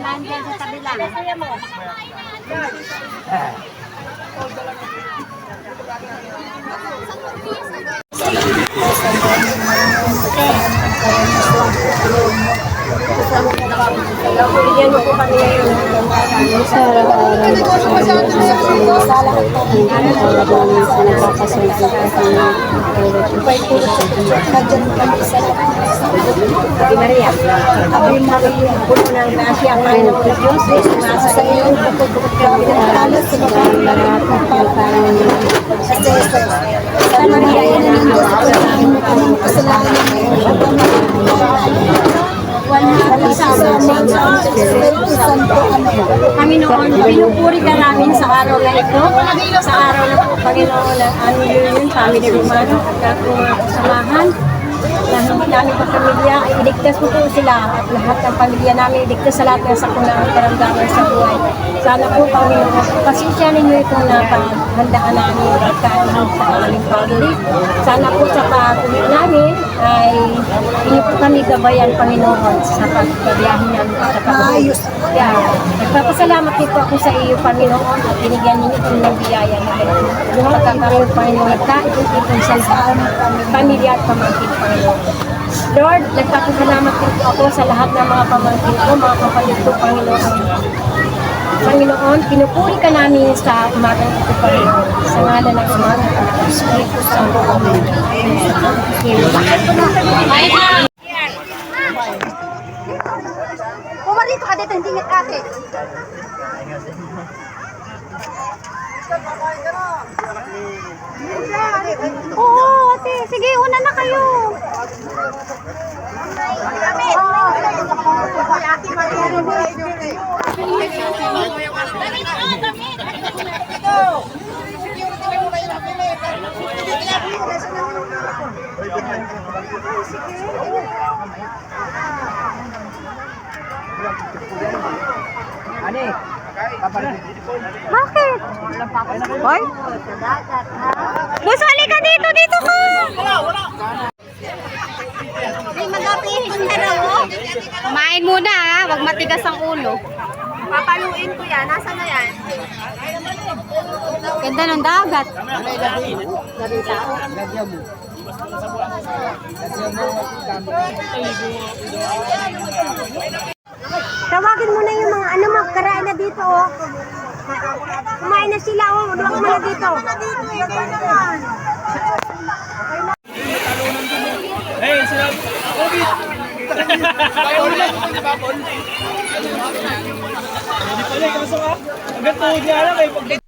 Nandiyan sa tabi lang. Kaya mo. Bigyan mo po kami ngayon sa araw-araw sa lahat ng sa nagpapasunod Ate Maria, Ate Maria, puno ng grasya ang Panginoon ng Diyos, nasa sa iyo, halos sa mga lahat ng parang sa Maria, yan ang Diyos, ang kasalanan Panginoon, pinupuri ka namin sa araw na ito, sa araw na po, Panginoon, ng aming yun, family Romano, at mga kasamahan, na hindi namin pamilya, iligtas mo po sila at lahat ng pamilya namin, iligtas sa lahat ng sakunang karamdaman sa buhay. Sana po, Panginoon, pasensya ninyo itong napaghandaan namin at kainin sa aming family. Sana po sa patuloy namin ay hindi po kami gabayan, Panginoon, sa pagbabiyahin namin at sa pag-ayos. Nagpapasalamat din po ako sa iyo, Panginoon, at binigyan ninyo kami ng biyaya na yung pagkakaroon, Panginoon, at itong sa pamilya at pamangkin, Panginoon. Lord, nagpapasalamat din po ako sa lahat ng mga pamangkin ko, mga kapatid ko, Panginoon. Panginoon, pinupuri ka namin sa umagang ito, Panginoon. Sa ngalan ng umagang ito, Espiritu Santo, Amen. Pumarito ka dito, hindi ngit ate. Oo, ate. Sige, una na kayo. Ate Ani, bakit? Hoy? Busali ka dito, dito ka! Hindi mag-apihis na raw, oh. Kumain muna, ha? Huwag matigas ang ulo. Papaluin ko yan. Nasaan na yan? Ganda ng dagat. Tawagin mo na yung mga magkaraan na dito, oh. Kumain na sila, oh. Huwag mo na dito. hey, sila Obi. Hindi pala, kaso ka? Hanggang tuhod niya lang eh.